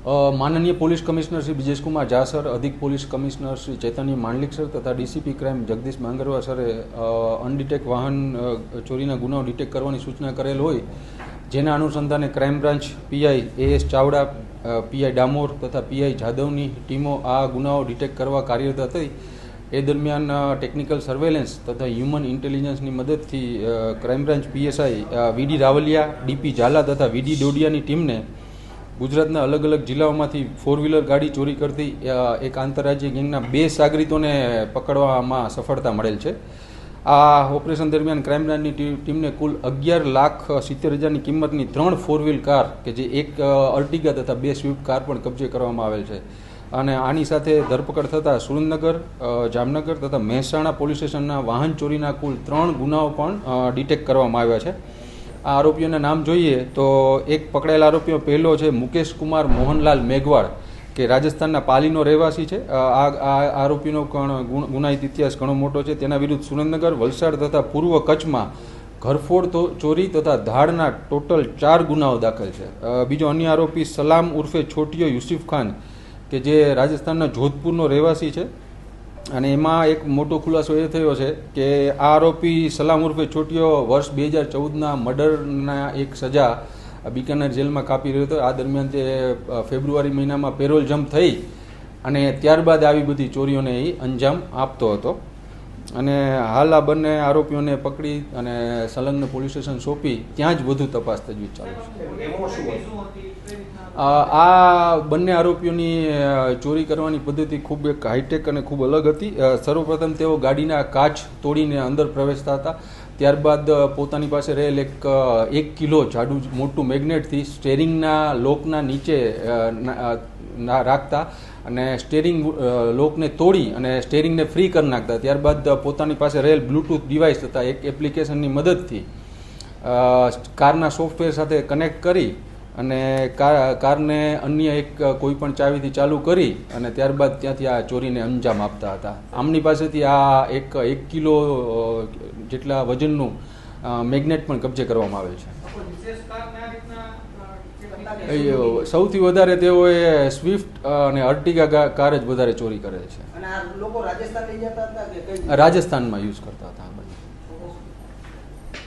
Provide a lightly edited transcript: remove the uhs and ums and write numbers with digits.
माननीय police commissioner Shri Brijesh Kumar Jha sir, अधिक police commissioner Shri Chaitanya Mandlik sir तथा डीसीपी क्राइम जगदीश માંગરવા સરે અનડિટેક વાહન ચોરીના ગુનાઓ ડિટેક્ટ કરવાની સૂચના કરેલ હોય, જેના અનુસંધાને crime branch PI as Chavda, PI Damor તથા પીઆઈ જાદવની ટીમો આ ગુનાઓ ડિટેક્ટ કરવા કાર્યરત હતી। એ દરમિયાન ટેકનિકલ સર્વેલન્સ તથા હ્યુમન ઇન્ટેલિજન્સની મદદથી ક્રાઇમ બ્રાન્ચ પીએસઆઈ વીડી રાવલિયા, ડીપી ઝાલા તથા વીડી ડોડિયાની ટીમને ગુજરાતના અલગ અલગ જિલ્લાઓમાંથી 4વ્હીલર ગાડી ચોરી કરતી એક આંતરરાજ્ય ગેંગના 2 સાગરીતોને પકડવામાં સફળતા મળેલ છે। આ ઓપરેશન દરમિયાન ક્રાઇમ બ્રાન્ચની ટીમને કુલ 11,70,000ની કિંમતની 3 4વ્હીલ કાર કે જે એક અર્ટિગા તથા 2 સ્વિફ્ટ કાર પણ કબજે કરવામાં આવેલ છે। અને આની સાથે ધરપકડ થતાં સુરેન્દ્રનગર, જામનગર તથા મહેસાણા પોલીસ સ્ટેશનના વાહન ચોરીના કુલ 3 ગુનાઓ પણ ડિટેક્ટ કરવામાં આવ્યા છે। આ આરોપીઓના નામ જોઈએ તો એક પકડાયેલા આરોપીઓ પહેલો છે મુકેશ કુમાર મોહનલાલ મેઘવાડ, કે રાજસ્થાનના પાલીનો રહેવાસી છે। આ આરોપીનો ગુનાહિત ઇતિહાસ ઘણો મોટો છે। તેના વિરુદ્ધ સુરેન્દ્રનગર, વલસાડ તથા પૂર્વ કચ્છમાં ઘરફોડ ચોરી તથા ધાડના ટોટલ 4 ગુનાઓ દાખલ છે। બીજો અન્ય આરોપી સલામ ઉર્ફે છોટીયો યુસુફ ખાન, કે જે રાજસ્થાનના જોધપુરનો રહેવાસી છે, અને એમાં એક મોટો ખુલાસો એ થયો છે કે આ આરોપી સલામ ઉર્ફે છોટીયો વર્ષ 2014ના મર્ડરના એક સજા બીકાનેર જેલમાં કાપી રહ્યો હતો। આ દરમિયાન તે ફેબ્રુઆરી મહિનામાં પેરોલ જમ્પ થઈ અને ત્યારબાદ આવી બધી ચોરીઓને એ અંજામ આપતો હતો। અને હાલ આ બંને આરોપીઓને પકડી અને સંલગ્ન પોલીસ સ્ટેશન સોંપી ત્યાં જ વધુ તપાસ તજવીજ ચાલુ છે। આ બંને આરોપીઓની ચોરી કરવાની પદ્ધતિ ખૂબ એક હાઈટેક અને ખૂબ અલગ હતી। સર્વપ્રથમ તેઓ ગાડીના કાચ તોડીને અંદર પ્રવેશતા હતા, ત્યારબાદ પોતાની પાસે રહેલ 1 કિલો જાડું મોટું મેગ્નેટથી સ્ટેરિંગના લોકના નીચે રાખતા અને સ્ટેરિંગ લોકને તોડી અને સ્ટેરિંગને ફ્રી કરી નાખતા। ત્યારબાદ પોતાની પાસે રહેલ બ્લૂટૂથ ડિવાઇસ તથા એક એપ્લિકેશનની મદદથી કારના સોફ્ટવેર સાથે કનેક્ટ કરી અને કારને અન્ય એક કોઈપણ ચાવીથી ચાલુ કરી અને ત્યારબાદ ત્યાંથી આ ચોરીને અંજામ આપતા હતા। આમની પાસેથી આ એક કિલો જેટલા વજનનું મેગ્નેટ પણ કબજે કરવામાં આવેલ છે। સૌથી વધારે તેઓએ સ્વિફ્ટ અને અર્ટિગા કાર જ વધારે ચોરી કરે છે। રાજસ્થાનમાં યુઝ કરતા હતા।